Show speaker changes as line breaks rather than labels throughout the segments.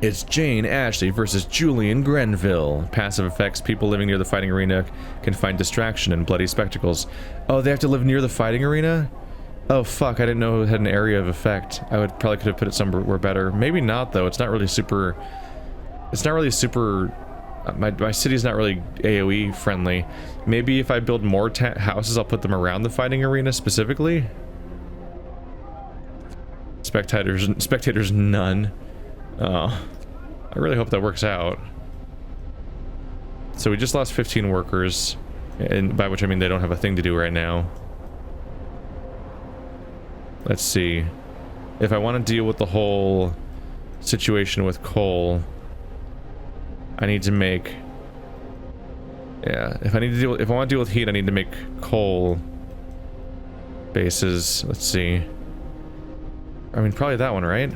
It's Jane Ashley versus Julian Grenville. Passive effects: people living near the fighting arena can find distraction in bloody spectacles. Oh, they have to live near the fighting arena? Oh fuck, I didn't know it had an area of effect. I would probably could have put it somewhere better. Maybe not though, it's not really super... It's not really super... My city's not really AoE friendly. Maybe if I build more houses, I'll put them around the fighting arena specifically? Spectators none. Oh, I really hope that works out. So we just lost 15 workers, and by which I mean they don't have a thing to do right now. Let's see. If I want to deal with the whole situation with coal, I need to make... Yeah, if I want to deal with heat, I need to make coal bases. Let's see. I mean, probably that one, right?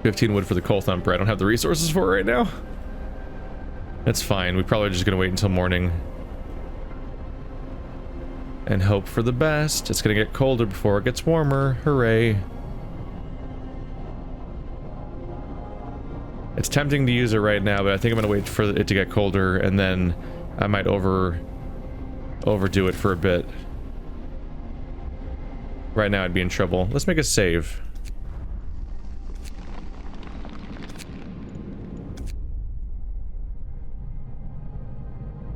15 wood for the coal thumper. I don't have the resources for it right now. That's fine. We're probably just gonna wait until morning and hope for the best. It's gonna get colder before it gets warmer. Hooray. It's tempting to use it right now, but I think I'm gonna wait for it to get colder, and then I might overdo it for a bit. Right now I'd be in trouble. Let's make a save.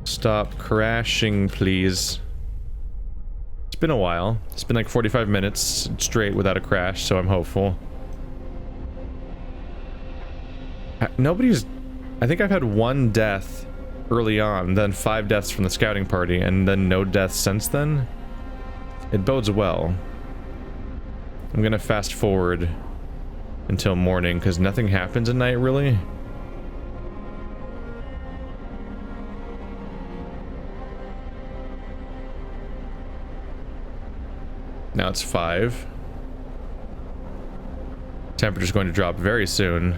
Stop crashing, please. It's been a while. It's been like 45 minutes straight without a crash, so I'm hopeful. Nobody's... I think I've had one death early on, then 5 deaths from the scouting party, and then no deaths since then. It bodes well. I'm gonna fast forward until morning, because nothing happens at night, really. Now it's 5. Temperature's going to drop very soon.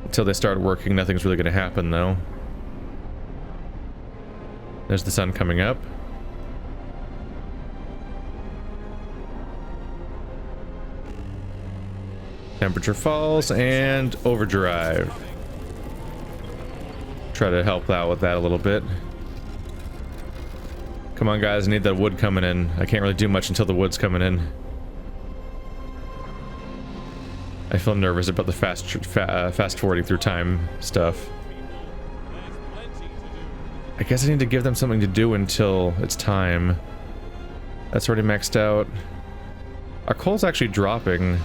Until they start working, nothing's really going to happen, though. There's the sun coming up. Temperature falls, and overdrive. Try to help out with that a little bit. Come on, guys, I need that wood coming in. I can't really do much until the wood's coming in. I feel nervous about the fast forwarding through time stuff. I guess I need to give them something to do until it's time. That's already maxed out. Our coal's actually dropping.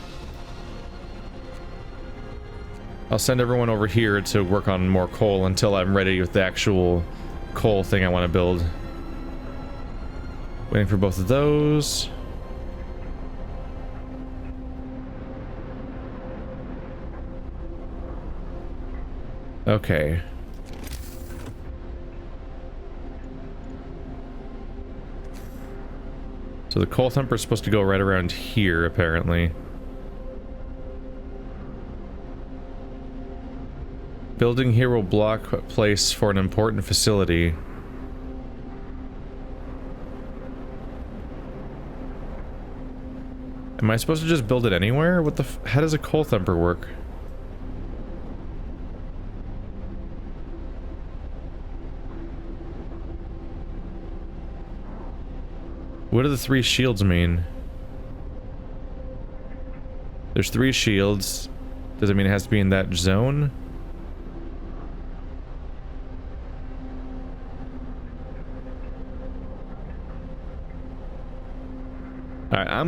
I'll send everyone over here to work on more coal until I'm ready with the actual coal thing I want to build. Waiting for both of those. Okay. So the coal thumper is supposed to go right around here, apparently. Building here will block place for an important facility. Am I supposed to just build it anywhere? What the f- how does a coal thumper work? What do the 3 shields mean? There's 3 shields. Does it mean it has to be in that zone? Alright, I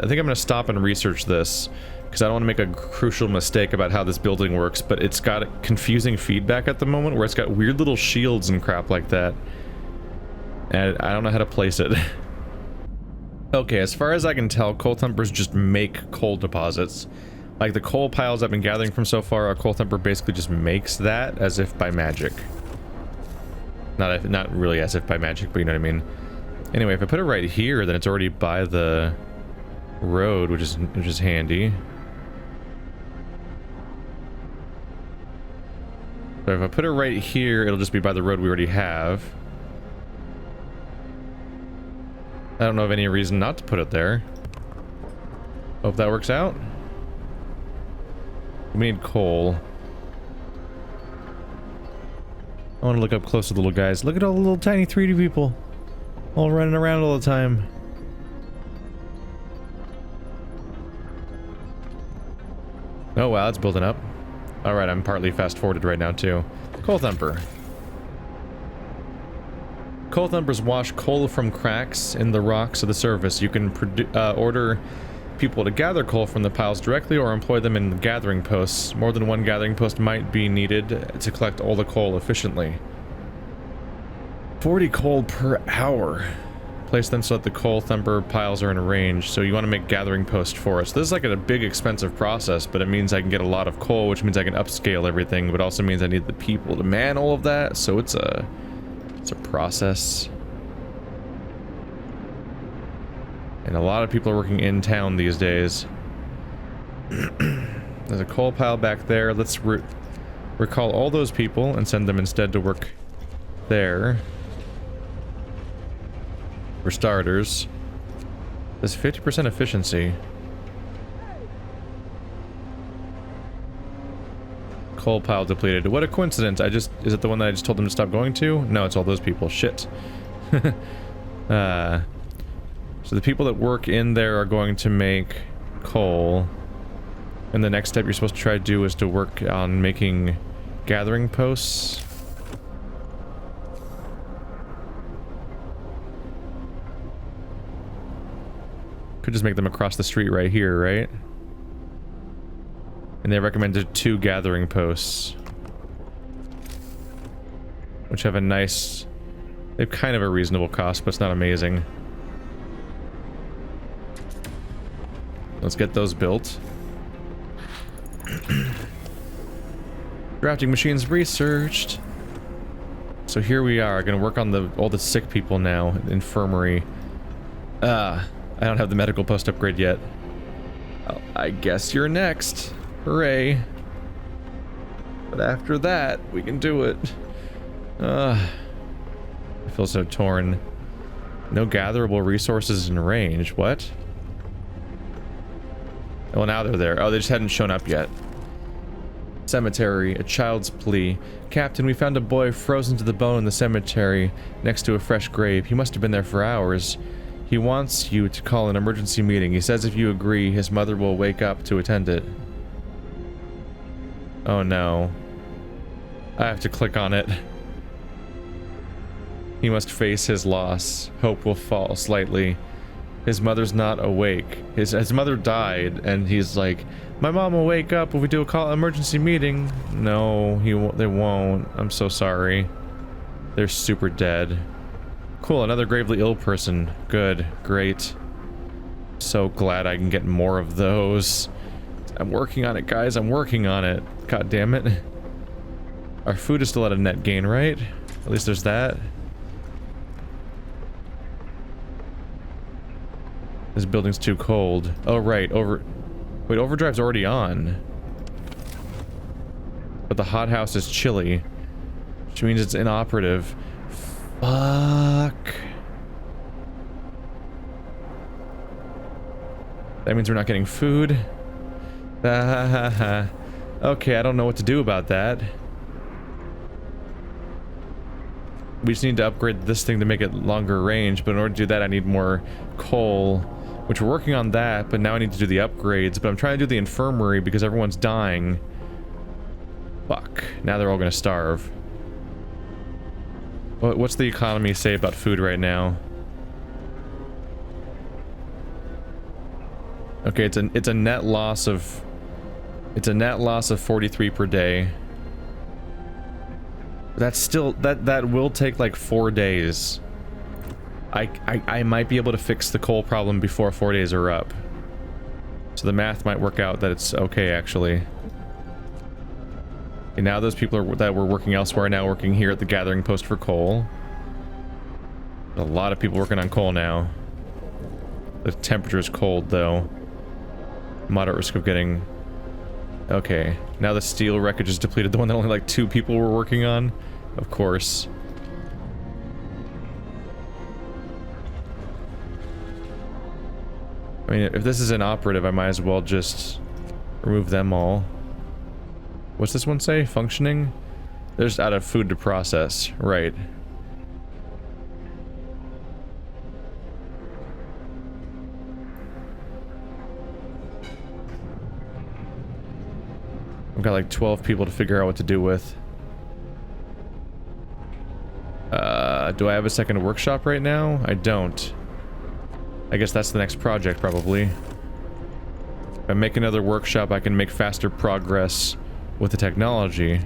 think I'm gonna stop and research this, because I don't want to make a crucial mistake about how this building works, but it's got confusing feedback at the moment, where it's got weird little shields and crap like that. And I don't know how to place it. Okay, as far as I can tell, coal thumpers just make coal deposits. Like the coal piles I've been gathering from so far, a coal thumper basically just makes that as if by magic. Not really as if by magic, but you know what I mean. Anyway, if I put it right here, then it's already by the road, which is handy. So if I put it right here, it'll just be by the road we already have. I don't know of any reason not to put it there. Hope that works out. We need coal. I want to look up close to the little guys. Look at all the little tiny 3D people. All running around all the time. Oh wow, it's building up. Alright, I'm partly fast-forwarded right now too. Coal Thumper. Coal Thumpers wash coal from cracks in the rocks of the surface. You can order people to gather coal from the piles directly or employ them in gathering posts. More than one gathering post might be needed to collect all the coal efficiently. 40 coal per hour. Place them so that the coal thumper piles are in range. So you want to make gathering posts for us. This is like a big expensive process, but it means I can get a lot of coal, which means I can upscale everything, but also means I need the people to man all of that. So it's a process. And a lot of people are working in town these days. There's a coal pile back there. Let's recall all those people and send them instead to work there. For starters. There's 50% efficiency. Coal pile depleted. What a coincidence. Is it the one that I just told them to stop going to? No, it's all those people. Shit. So the people that work in there are going to make coal. And the next step you're supposed to try to do is to work on making gathering posts. Could just make them across the street right here, right? And they recommended 2 gathering posts. Which have a nice... They have kind of a reasonable cost, but it's not amazing. Let's get those built. Drafting machines researched. So here we are, gonna work on all the sick people now. Infirmary. I don't have the medical post upgrade yet. Well, I guess you're next. Hooray. But after that, we can do it. I feel so torn. No gatherable resources in range. What? Well, now they're there. Oh, they just hadn't shown up yet. Cemetery. A child's plea. Captain, we found a boy frozen to the bone in the cemetery next to a fresh grave. He must have been there for hours. He wants you to call an emergency meeting. He says if you agree, his mother will wake up to attend it. Oh no. I have to click on it. He must face his loss. Hope will fall slightly. His mother's not awake. His mother died, and he's like, my mom will wake up if we do a emergency meeting. No, they won't. I'm so sorry. They're super dead. Cool, another gravely ill person. Good, great. So glad I can get more of those. I'm working on it, guys. I'm working on it. God damn it. Our food is still at a net gain, right? At least there's that. This building's too cold. Oh, right. Wait, overdrive's already on. But the hothouse is chilly. Which means it's inoperative. Fuck. That means we're not getting food. Okay, I don't know what to do about that. We just need to upgrade this thing to make it longer range, but in order to do that I need more coal, which we're working on that, but now I need to do the upgrades, but I'm trying to do the infirmary because everyone's dying. Fuck. Now they're all gonna starve. What's the economy say about food right now? Okay, it's a net loss of 43 per day. That's still that will take like 4 days. I might be able to fix the coal problem before 4 days are up. So the math might work out that it's okay actually. And now those people that were working elsewhere are now working here at the gathering post for coal. A lot of people working on coal now. The temperature is cold though. Moderate risk of getting... Okay, now the steel wreckage is depleted, the one that only like 2 people were working on. Of course. I mean, if this is inoperative, I might as well just remove them all. What's this one say? Functioning? They're just out of food to process. Right. I've got like 12 people to figure out what to do with. Do I have a second workshop right now? I don't. I guess that's the next project, probably. If I make another workshop, I can make faster progress with the technology.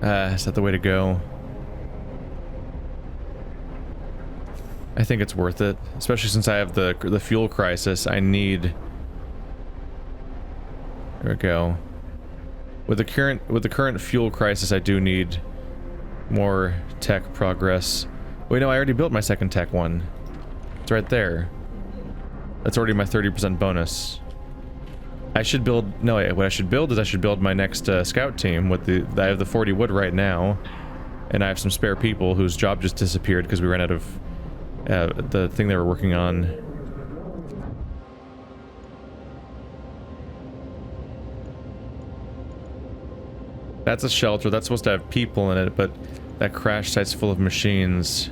Is that the way to go? I think it's worth it, especially since I have the fuel crisis. I need. There we go. With the current fuel crisis, I do need more tech progress. Wait, no, I already built my second tech one. It's right there. That's already my 30% bonus. I should build. No, wait, what I should build is I should build my next scout team with the. I have the 40 wood right now, and I have some spare people whose job just disappeared because we ran out of the thing they were working on. That's a shelter. That's supposed to have people in it, but that crash site's full of machines.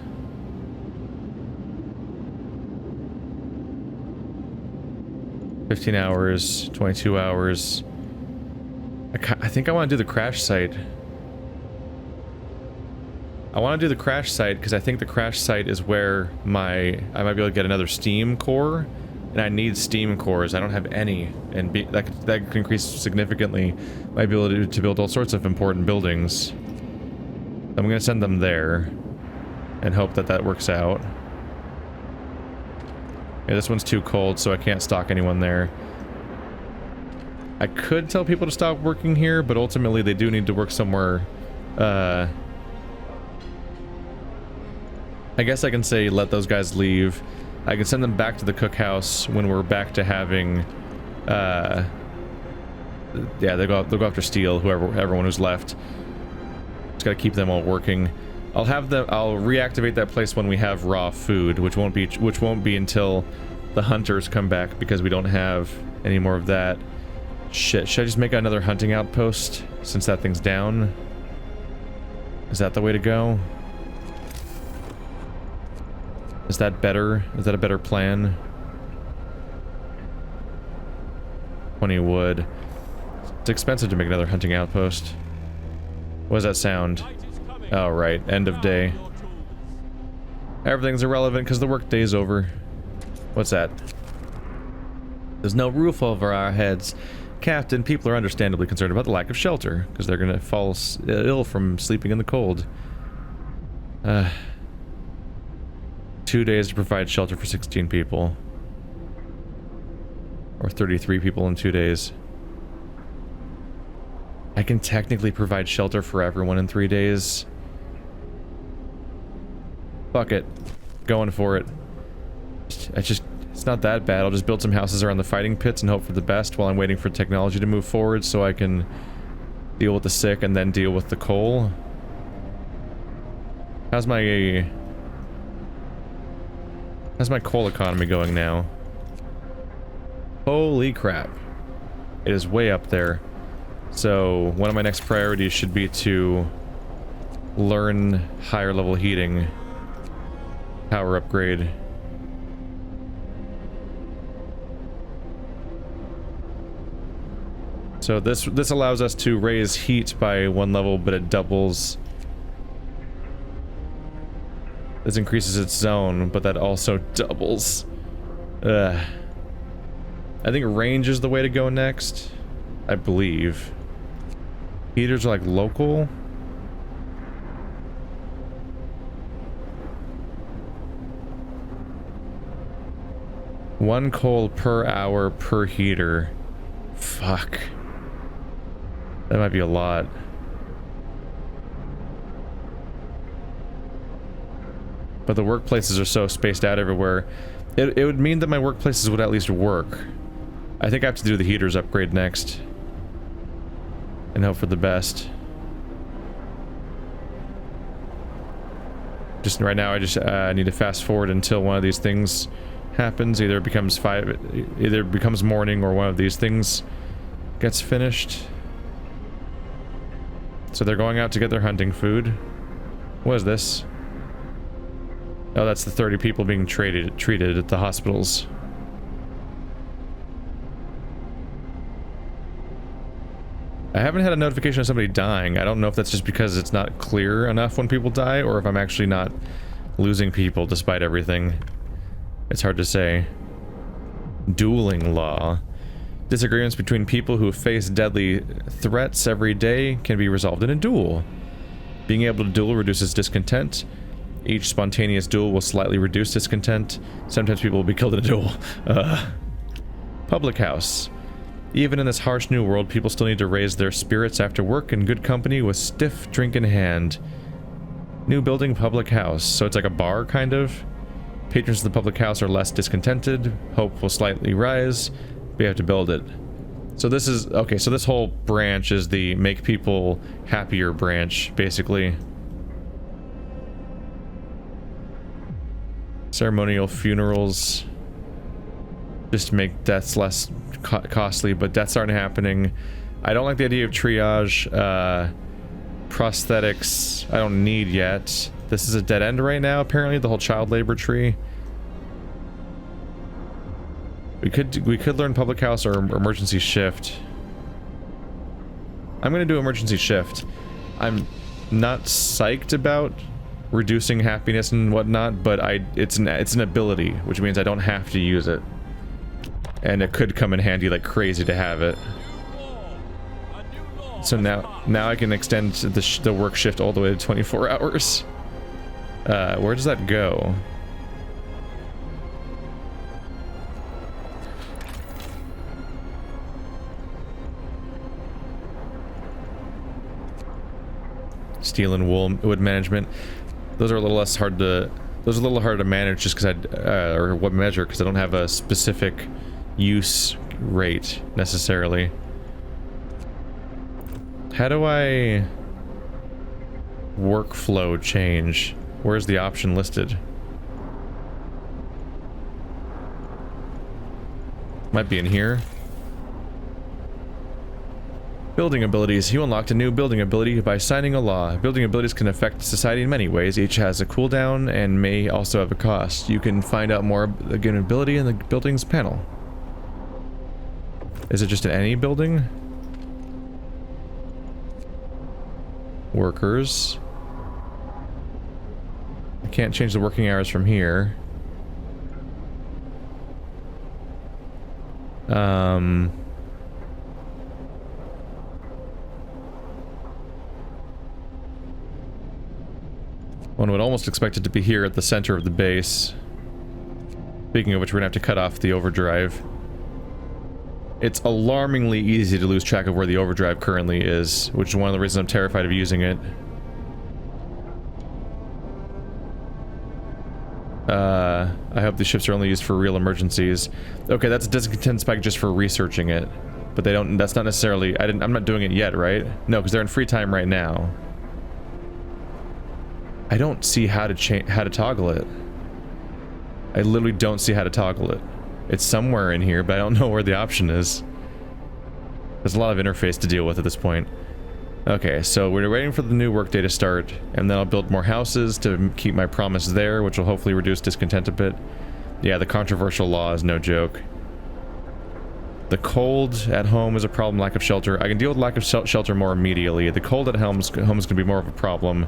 $15 hours, 22 hours. I think I want to do the crash site. I want to do the crash site because I think the crash site is where I might be able to get another steam core, and I need steam cores. I don't have any, and that could increase significantly my ability to build all sorts of important buildings. I'm going to send them there and hope that that works out. Yeah, this one's too cold, so I can't stock anyone there. I could tell people to stop working here, but ultimately they do need to work somewhere. I guess I can say let those guys leave. I can send them back to the cookhouse when we're back to having, yeah, they'll go after steel, everyone who's left. Just gotta keep them all working. I'll reactivate that place when we have raw food, which won't be until the hunters come back because we don't have any more of that. Shit, should I just make another hunting outpost since that thing's down? Is that the way to go? Is that better? Is that a better plan? 20 wood. It's expensive to make another hunting outpost. What does that sound? Oh, right. End of day. Everything's irrelevant because the work day's over. What's that? There's no roof over our heads. Captain, people are understandably concerned about the lack of shelter because they're gonna fall ill from sleeping in the cold. 2 days to provide shelter for 16 people. Or 33 people in 2 days. I can technically provide shelter for everyone in 3 days. Fuck it. Going for it. It's not that bad. I'll just build some houses around the fighting pits and hope for the best while I'm waiting for technology to move forward so I can deal with the sick and then deal with the coal. How's my coal economy going now? Holy crap. It is way up there. So, one of my next priorities should be to learn higher level heating. Power upgrade. So this allows us to raise heat by 1 level, but it doubles. This increases its zone, but that also doubles. I think range is the way to go next. I believe. Heaters are like local. One coal per hour per heater. Fuck. That might be a lot. But the workplaces are so spaced out everywhere. It would mean that my workplaces would at least work. I think I have to do the heaters upgrade next. And hope for the best. Just right now, I just need to fast forward until one of these things happens. Either it becomes morning, or one of these things gets finished. So they're going out to get their hunting food. What is this? Oh, that's the 30 people being treated at the hospitals. I haven't had a notification of somebody dying. I don't know if that's just because it's not clear enough when people die, or if I'm actually not losing people despite everything. It's hard to say. Dueling law. Disagreements between people who face deadly threats every day can be resolved in a duel. Being able to duel reduces discontent. Each spontaneous duel will slightly reduce discontent. Sometimes people will be killed in a duel. Public house. Even in this harsh new world, people still need to raise their spirits after work in good company with stiff drink in hand. New building, public house. So it's like a bar, kind of. Patrons of the public house are less discontented. Hope will slightly rise. We have to build it. So this is... Okay, so this whole branch is the make people happier branch, basically. Ceremonial funerals. Just to make deaths less costly, but deaths aren't happening. I don't like the idea of triage. Prosthetics, I don't need yet. This is a dead end right now, apparently, the whole child labor tree. We could learn public house or emergency shift. I'm gonna do emergency shift. I'm not psyched about reducing happiness and whatnot, but it's an ability, which means I don't have to use it. And it could come in handy like crazy to have it. So now I can extend the work shift all the way to 24 hours. Where does that go? Steel and wood management. Those are a little less hard to... Those are a little harder to manage just because or what measure, because I don't have a specific use rate necessarily. How do I workflow change? Where's the option listed? Might be in here. Building abilities. You unlocked a new building ability by signing a law. Building abilities can affect society in many ways. Each has a cooldown and may also have a cost. You can find out more about an ability in the buildings panel. Is it just in any building? Workers. I can't change the working hours from here. One would almost expect it to be here at the center of the base. Speaking of which, we're gonna have to cut off the overdrive. It's alarmingly easy to lose track of where the overdrive currently is, which is one of the reasons I'm terrified of using it. I hope the ships are only used for real emergencies. Okay, that's a discontent spike just for researching it. But they don't, that's not necessarily, I'm not doing it yet, right? No, because they're in free time right now. I don't see how to toggle it. I literally don't see how to toggle it. It's somewhere in here, but I don't know where the option is. There's a lot of interface to deal with at this point. Okay, so we're waiting for the new workday to start, and then I'll build more houses to keep my promise there, which will hopefully reduce discontent a bit. Yeah, the controversial law is no joke. The cold at home is a problem, lack of shelter. I can deal with lack of shelter more immediately. The cold at home is going to be more of a problem.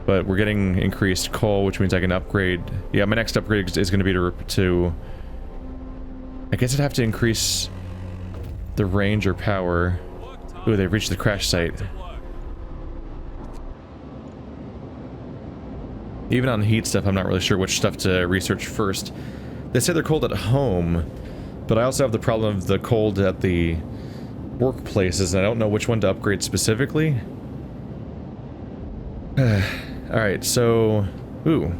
But we're getting increased coal, which means I can upgrade. Yeah, my next upgrade is going to be to... I guess I'd have to increase the range or power. Ooh, they've reached the crash site. Even on heat stuff, I'm not really sure which stuff to research first. They say they're cold at home, but I also have the problem of the cold at the workplaces, and I don't know which one to upgrade specifically. Alright, so... Ooh.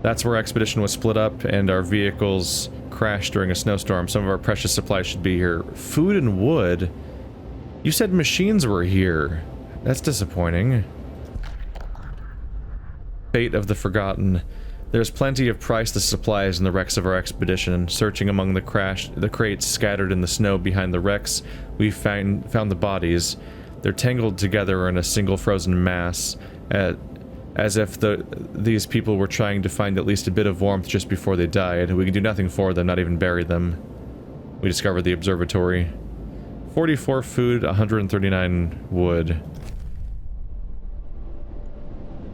That's where Expedition was split up, and our vehicles crashed during a snowstorm. Some of our precious supplies should be here. Food and wood? You said machines were here. That's disappointing. Fate of the Forgotten. There's plenty of priceless supplies in the wrecks of our expedition. Searching among the crates scattered in the snow behind the wrecks, we found the bodies. They're tangled together in a single frozen mass, as if these people were trying to find at least a bit of warmth just before they died. We can do nothing for them, not even bury them. We discovered the observatory. 44 food, 139 wood.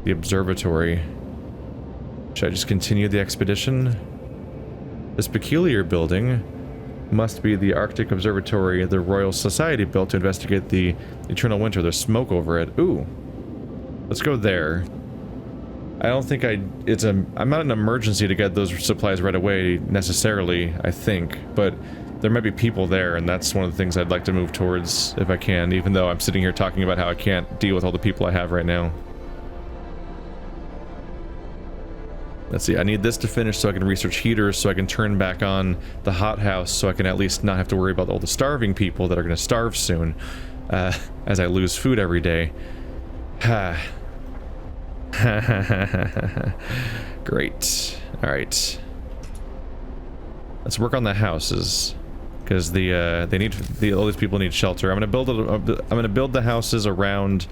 The observatory. Should I just continue the expedition? This peculiar building must be the Arctic Observatory the Royal Society built to investigate the eternal winter. There's smoke over it. Ooh. Let's go there. I don't think I'm not in an emergency to get those supplies right away, necessarily, I think, but there might be people there, and that's one of the things I'd like to move towards, if I can, even though I'm sitting here talking about how I can't deal with all the people I have right now. Let's see, I need this to finish so I can research heaters, so I can turn back on the hothouse, so I can at least not have to worry about all the starving people that are going to starve soon, as I lose food every day. Great. Alright. Let's work on the houses, because all these people need shelter. I'm gonna build the houses around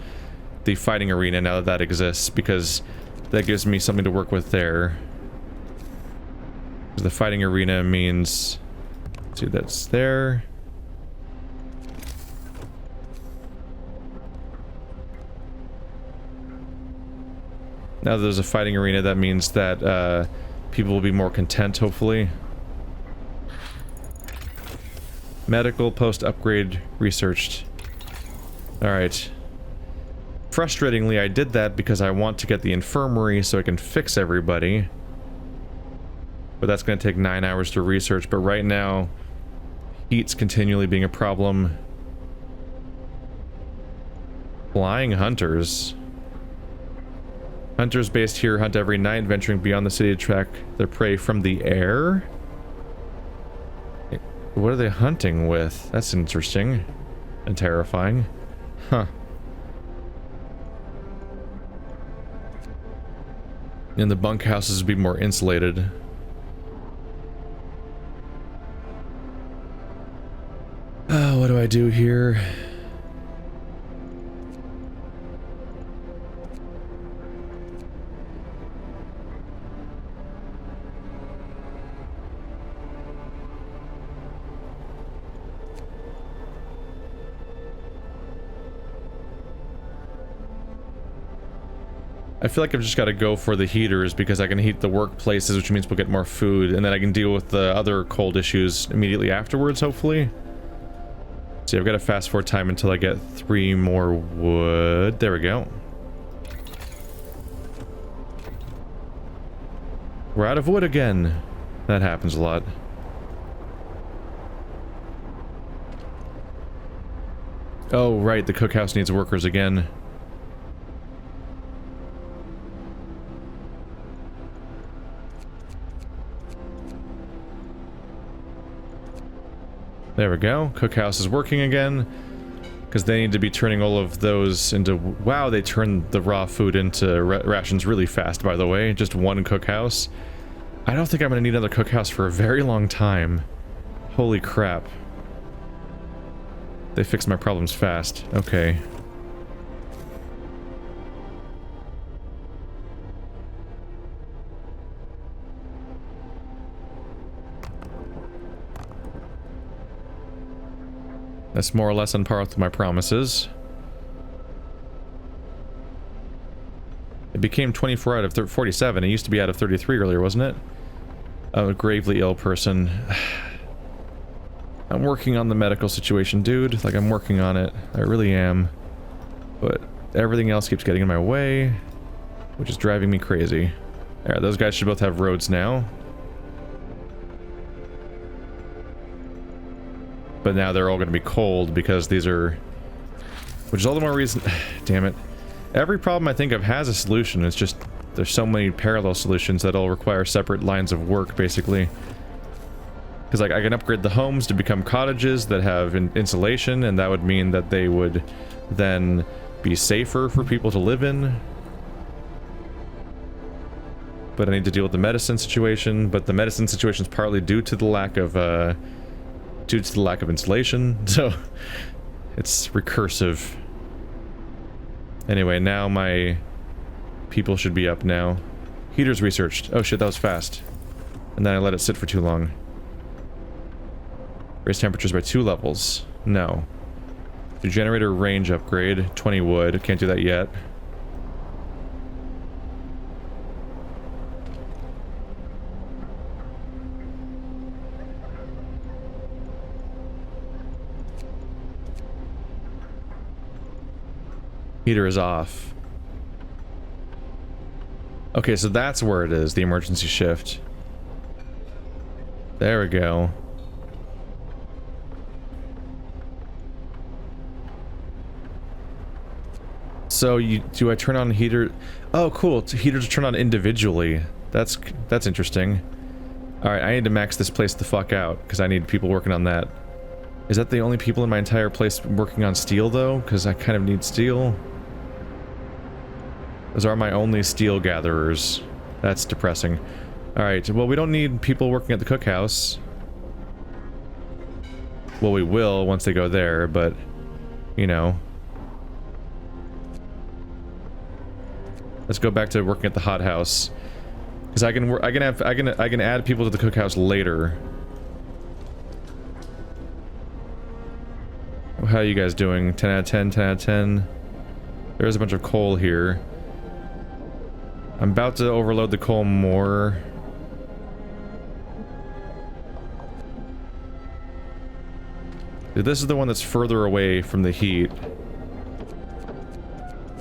the fighting arena now that exists, because that gives me something to work with there. The fighting arena means, let's see, that's there. Now that there's a fighting arena, that means that people will be more content, hopefully. Medical post-upgrade researched. Alright. Frustratingly, I did that because I want to get the infirmary so I can fix everybody. But that's going to take 9 hours to research, but right now, heat's continually being a problem. Flying hunters. Hunters based here hunt every night, venturing beyond the city to track their prey from the air? What are they hunting with? That's interesting. And terrifying. Huh. And the bunkhouses would be more insulated. Oh, what do I do here? I feel like I've just got to go for the heaters because I can heat the workplaces, which means we'll get more food, and then I can deal with the other cold issues immediately afterwards, hopefully. See, I've got to fast forward time until I get 3 more wood. There we go. We're out of wood again. That happens a lot. Oh, right, the cookhouse needs workers again. There we go. Cookhouse is working again. Because they need to be turning all of those into... Wow, they turned the raw food into rations really fast, by the way. Just one cookhouse. I don't think I'm going to need another cookhouse for a very long time. Holy crap. They fixed my problems fast. Okay. That's more or less on par with my promises. It became 24 out of 47. It used to be out of 33 earlier, wasn't it? A gravely ill person. I'm working on the medical situation, dude. Like, I'm working on it. I really am. But everything else keeps getting in my way, which is driving me crazy. Alright, those guys should both have roads now. But now they're all going to be cold because these are... Which is all the more reason... Damn it. Every problem I think of has a solution. It's just... There's so many parallel solutions that all require separate lines of work, basically. Because, like, I can upgrade the homes to become cottages that have insulation, and that would mean that they would then be safer for people to live in. But I need to deal with the medicine situation, but the medicine situation is partly due to the lack of, insulation, so it's recursive. Anyway, now my people should be up now. Heaters researched. Oh shit, that was fast. And then I let it sit for too long. Raise temperatures by 2 levels. No. Do generator range upgrade. 20 wood. Can't do that yet. Heater is off. Okay, so that's where it is, the emergency shift. There we go. So do I turn on heater? Oh, cool. Heaters turn on individually. That's interesting. All right, I need to max this place the fuck out because I need people working on that. Is that the only people in my entire place working on steel though? Because I kind of need steel. Those are my only steel gatherers. That's depressing. Alright, well we don't need people working at the cookhouse. Well, we will once they go there, but, you know. Let's go back to working at the hothouse. Because I can add people to the cookhouse later. How are you guys doing? 10 out of 10, 10 out of 10. There's a bunch of coal here. I'm about to overload the coal more. This is the one that's further away from the heat.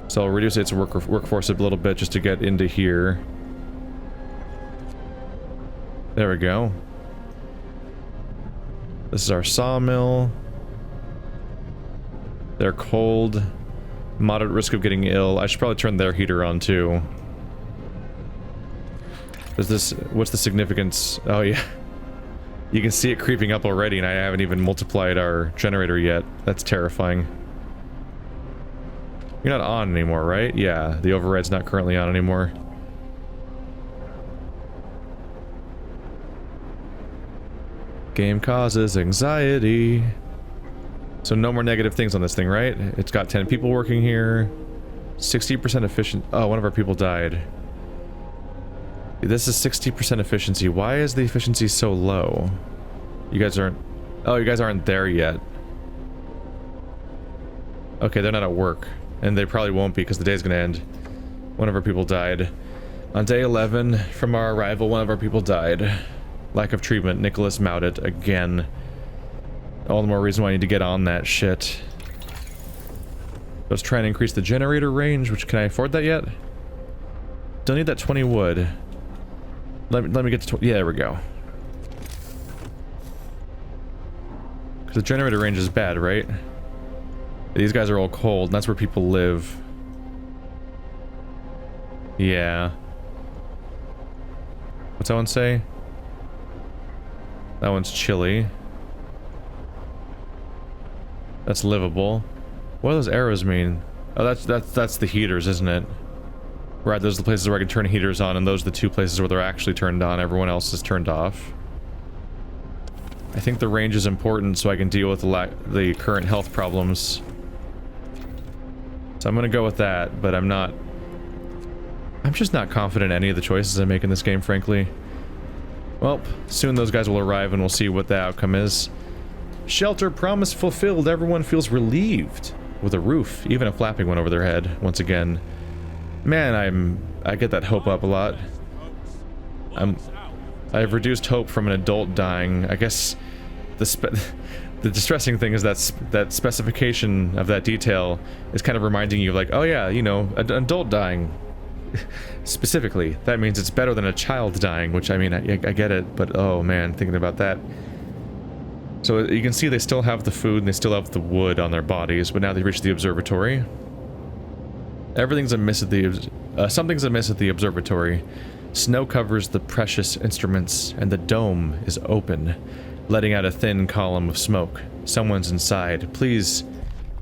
So I'll reduce its workforce a little bit just to get into here. There we go. This is our sawmill. They're cold. Moderate risk of getting ill. I should probably turn their heater on too. What's the significance? Oh yeah. You can see it creeping up already and I haven't even multiplied our generator yet. That's terrifying. You're not on anymore, right? Yeah, the override's not currently on anymore. Game causes anxiety. So no more negative things on this thing, right? It's got 10 people working here. 60% efficient. Oh, one of our people died. This is 60% efficiency. Why is the efficiency so low? You guys aren't... Oh, you guys aren't there yet. Okay, they're not at work. And they probably won't be because the day's gonna end. One of our people died. On day 11, from our arrival, one of our people died. Lack of treatment. Nicholas Moudet again. All the more reason why I need to get on that shit. Let's try and increase the generator range, which can I afford that yet? Don't need that 20 wood. Let me get to 20. Yeah, there we go. Because the generator range is bad, right? These guys are all cold, and that's where people live. Yeah. What's that one say? That one's chilly. That's livable. What do those arrows mean? Oh, that's the heaters, isn't it? Right, those are the places where I can turn heaters on, and those are the 2 places where they're actually turned on. Everyone else is turned off. I think the range is important so I can deal with the current health problems. So I'm gonna go with that, but I'm just not confident in any of the choices I make in this game, frankly. Well, soon those guys will arrive and we'll see what the outcome is. Shelter promise fulfilled. Everyone feels relieved. With a roof, even a flapping one over their head, once again. Man, I get that hope up a lot. I've reduced hope from an adult dying. I guess the distressing thing is that specification of that detail is kind of reminding you, like, oh yeah, you know, an adult dying. Specifically, that means it's better than a child dying, which, I mean, I get it, but oh man, thinking about that. So you can see they still have the food and they still have the wood on their bodies, but now they've reached the observatory. Everything's amiss at the... something's amiss at the observatory. Snow covers the precious instruments, and the dome is open, letting out a thin column of smoke. Someone's inside. Please,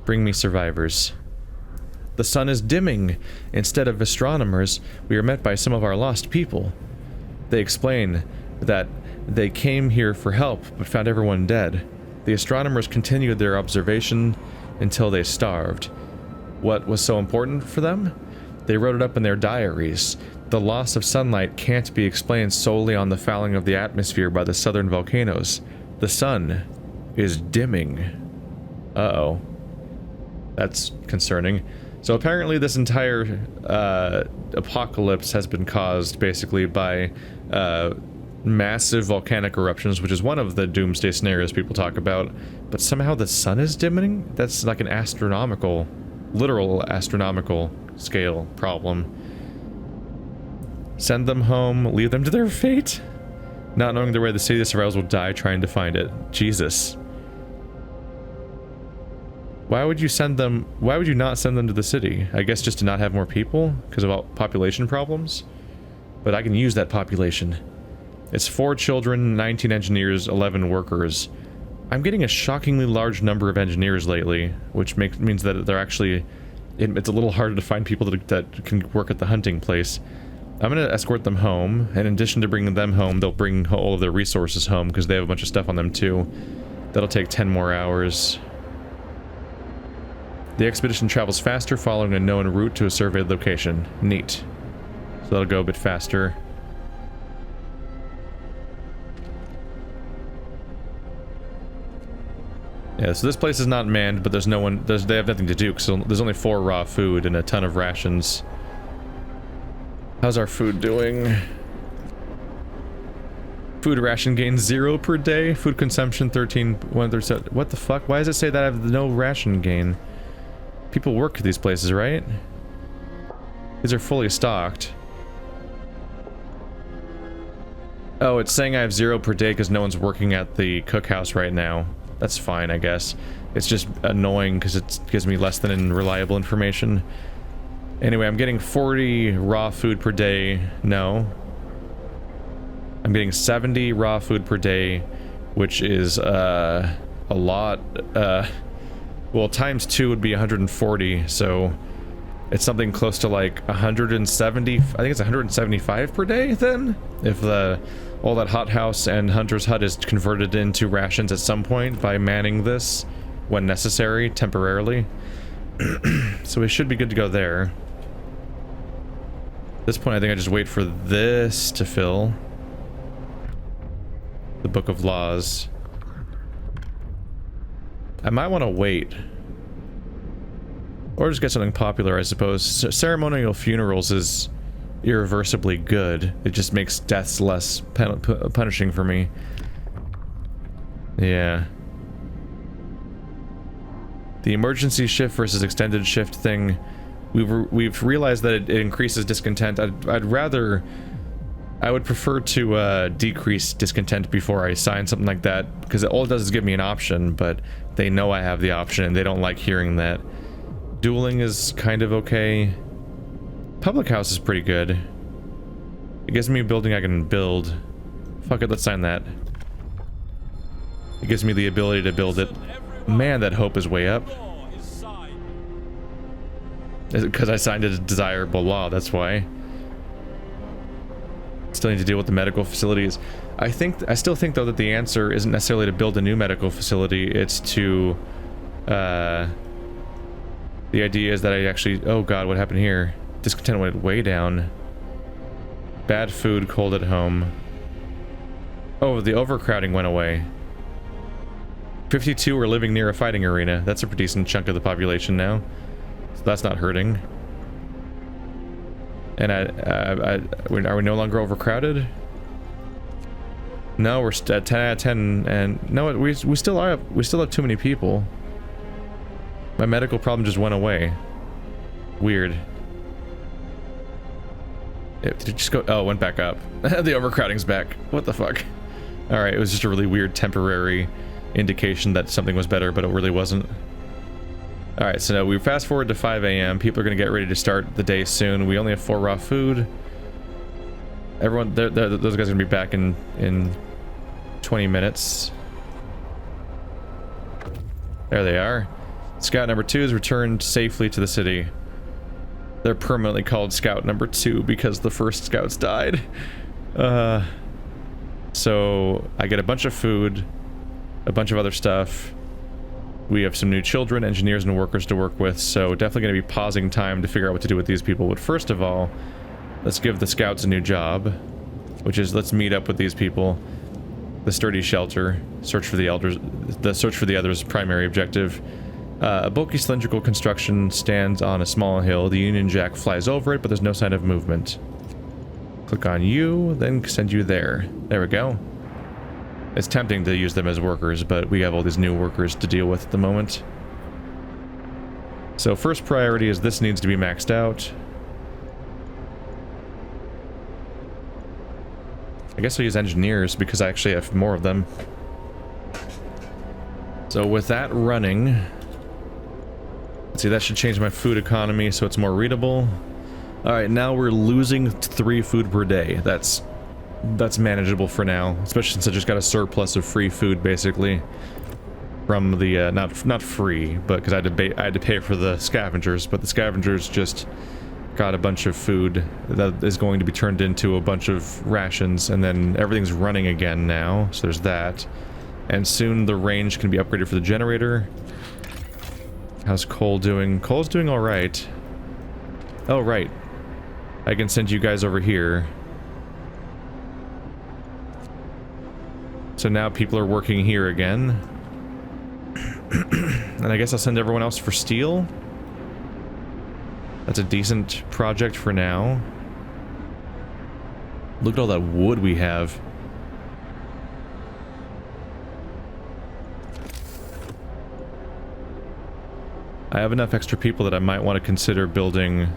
bring me survivors. The sun is dimming. Instead of astronomers, we are met by some of our lost people. They explain that they came here for help, but found everyone dead. The astronomers continued their observation until they starved. What was so important for them? They wrote it up in their diaries. The loss of sunlight can't be explained solely on the fouling of the atmosphere by the southern volcanoes. The sun is dimming. Uh-oh. That's concerning. So apparently this entire apocalypse has been caused basically by massive volcanic eruptions, which is one of the doomsday scenarios people talk about. But somehow the sun is dimming? That's like an astronomical, literal astronomical scale problem. Send them home, leave them to their fate? Not knowing the way the city of survivors will die trying to find it. Jesus. Why would you send them, why would you not send them to the city? I guess just to not have more people? Because of population problems? But I can use that population. It's 4 children, 19 engineers, 11 workers. I'm getting a shockingly large number of engineers lately, which means that they're actually... It's a little harder to find people that can work at the hunting place. I'm going to escort them home, and in addition to bringing them home, they'll bring all of their resources home, because they have a bunch of stuff on them too. That'll take 10 more hours. The expedition travels faster, following a known route to a surveyed location. Neat. So that'll go a bit faster. Yeah, so this place is not manned, but there's no one... they have nothing to do, because there's only 4 raw food and a ton of rations. How's our food doing? Food ration gain 0 per day. Food consumption 13... What the fuck? Why does it say that I have no ration gain? People work at these places, right? These are fully stocked. Oh, it's saying I have 0 per day because no one's working at the cookhouse right now. That's fine, I guess. It's just annoying because it gives me less than reliable information. Anyway, I'm getting 40 raw food per day. No. I'm getting 70 raw food per day, which is a lot. Well, times 2 would be 140, so it's something close to like 170. I think it's 175 per day then, if all that hothouse and hunter's hut is converted into rations at some point by manning this when necessary, temporarily. So we should be good to go there. At this point, I think I just wait for this to fill. The Book of Laws. I might want to wait. Or just get something popular, I suppose. Ceremonial funerals is irreversibly good. It just makes deaths less punishing for me. Yeah. The emergency shift versus extended shift thing. We've realized that it increases discontent. I would prefer to decrease discontent before I sign something like that, because all it does is give me an option, but they know I have the option and they don't like hearing that. Dueling is kind of okay. Public house is pretty good. It gives me a building I can build. Fuck it, let's sign that. It gives me the ability to build it. Man, that hope is way up. Is it because I signed a desirable law? That's why. Still need to deal with the medical facilities. I still think though that the answer isn't necessarily to build a new medical facility. It's to, the idea is that I actually, oh god, what happened here? Discontent went way down. Bad food, cold at home. Oh, the overcrowding went away. 52 are living near a fighting arena. That's a pretty decent chunk of the population now. So that's not hurting. And are we no longer overcrowded? No, we're at 10 out of 10, and no, we still are. We still have too many people. My medical problem just went away. Weird. Did it just go? Oh, it went back up. The overcrowding's back. What the fuck? All right, it was just a really weird temporary indication that something was better, but it really wasn't. All right, so now we fast forward to 5 a.m. People are gonna get ready to start the day soon. We only have 4 raw food. Everyone, those guys are gonna be back in 20 minutes. There they are. Scout number 2 has returned safely to the city. They're permanently called Scout number 2 because the first scouts died. So I get a bunch of food, a bunch of other stuff. We have some new children, engineers, and workers to work with, so definitely going to be pausing time to figure out what to do with these people. But first of all, let's give the scouts a new job, which is let's meet up with these people. The sturdy shelter, search for the elders, the search for the others' primary objective. A bulky cylindrical construction stands on a small hill. The Union Jack flies over it, but there's no sign of movement. Click on you, then send you there. There we go. It's tempting to use them as workers, but we have all these new workers to deal with at the moment. So first priority is this needs to be maxed out. I guess I'll use engineers because I actually have more of them. So with that running... Let's see, that should change my food economy so it's more readable. Alright, now we're losing 3 food per day. That's manageable for now, especially since I just got a surplus of free food, basically. From the, not free, but because I had to pay for the scavengers, but the scavengers just got a bunch of food that is going to be turned into a bunch of rations, and then everything's running again now, so there's that. And soon the range can be upgraded for the generator. How's Cole doing? Cole's doing alright. Oh, right. I can send you guys over here. So now people are working here again. And I guess I'll send everyone else for steel. That's a decent project for now. Look at all that wood we have. I have enough extra people that I might want to consider building...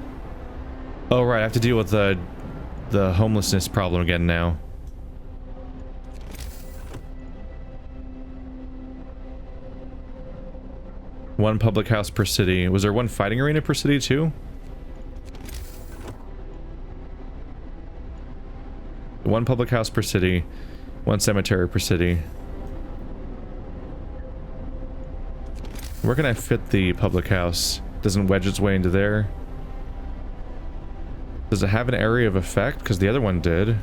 Oh right, I have to deal with the homelessness problem again now. One public house per city. Was there one fighting arena per city too? One public house per city, one cemetery per city. Where can I fit the public house? Doesn't wedge its way into there. Does it have an area of effect? Because the other one did.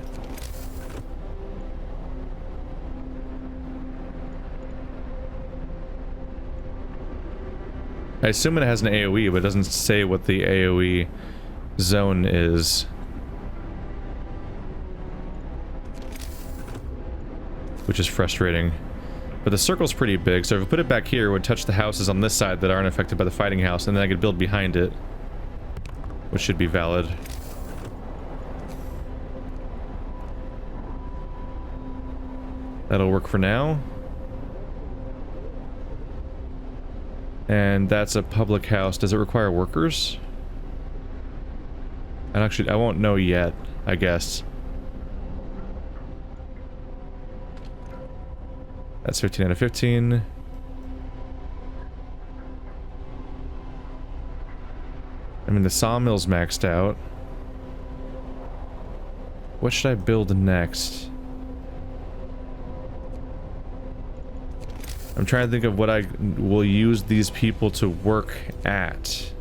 I assume it has an AoE, but it doesn't say what the AoE zone is. Which is frustrating. But the circle's pretty big, so if I put it back here, it would touch the houses on this side that aren't affected by the fighting house, and then I could build behind it. Which should be valid. That'll work for now. And that's a public house. Does it require workers? And actually, I won't know yet, I guess. That's 15 out of 15. I mean, the sawmill's maxed out. What should I build next? I'm trying to think of what I will use these people to work at.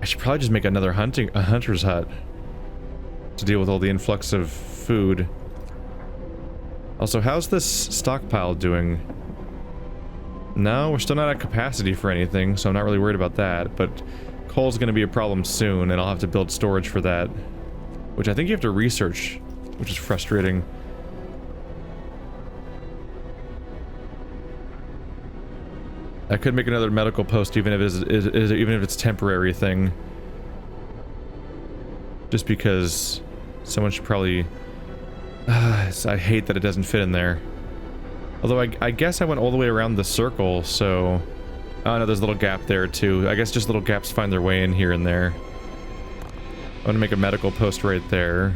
I should probably just make another hunter's hut to deal with all the influx of food. Also, how's this stockpile doing? No, we're still not at capacity for anything, so I'm not really worried about that, but coal's gonna be a problem soon, and I'll have to build storage for that. Which I think you have to research, which is frustrating. I could make another medical post even if it's a temporary thing. Just because someone should probably... I hate that it doesn't fit in there. Although I guess I went all the way around the circle, so... Oh no, there's a little gap there too. I guess just little gaps find their way in here and there. I'm gonna make a medical post right there.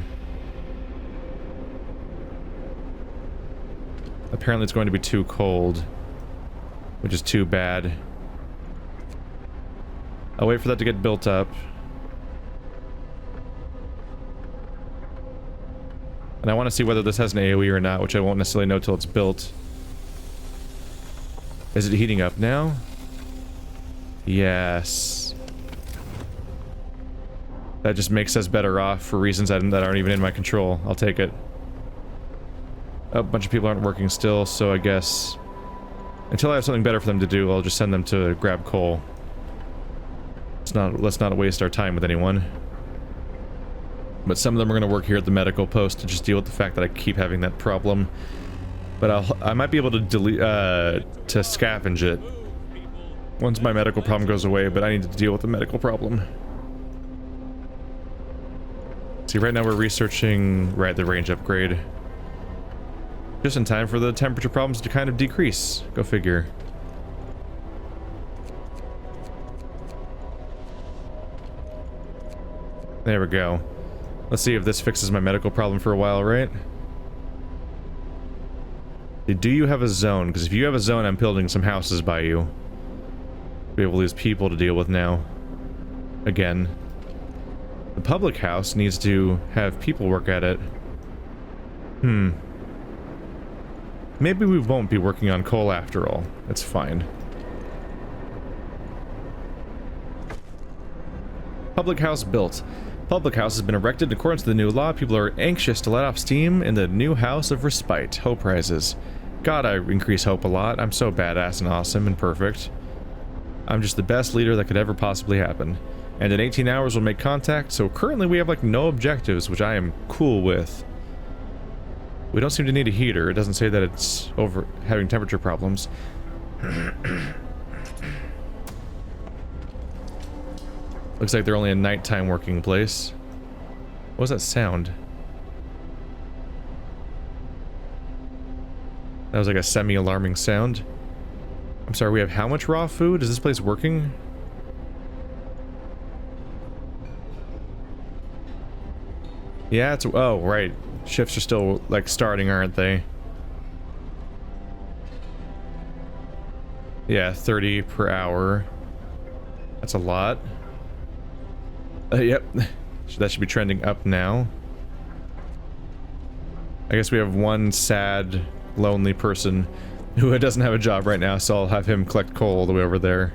Apparently it's going to be too cold. Which is too bad. I'll wait for that to get built up. And I want to see whether this has an AoE or not, which I won't necessarily know till it's built. Is it heating up now? Yes. That just makes us better off for reasons that aren't even in my control. I'll take it. A bunch of people aren't working still, so I guess... Until I have something better for them to do, I'll just send them to grab coal. Let's not waste our time with anyone. But some of them are going to work here at the medical post to just deal with the fact that I keep having that problem. But I might be able to delete, to scavenge it once my medical problem goes away, but I need to deal with the medical problem. See, right now we're researching, right, the range upgrade. Just in time for the temperature problems to kind of decrease. Go figure. There we go. Let's see if this fixes my medical problem for a while, right? Do you have a zone? Because if you have a zone, I'm building some houses by you. We have all these people to deal with now. Again. The public house needs to have people work at it. Maybe we won't be working on coal after all. It's fine. Public house built. Public house has been erected in accordance to the new law. People are anxious to let off steam in the new house of respite. Hope rises. God, I increase hope a lot. I'm so badass and awesome and perfect. I'm just the best leader that could ever possibly happen. And in 18 hours we'll make contact, so currently we have like no objectives, which I am cool with. We don't seem to need a heater. It doesn't say that it's over having temperature problems. Looks like they're only a nighttime working place. What was that sound? That was like a semi-alarming sound. I'm sorry, we have how much raw food? Is this place working? Yeah, it's... Oh, right. Shifts are still, like, starting, aren't they? Yeah, 30 per hour. That's a lot. Yep. That should be trending up now. I guess we have one sad, lonely person who doesn't have a job right now, so I'll have him collect coal all the way over there.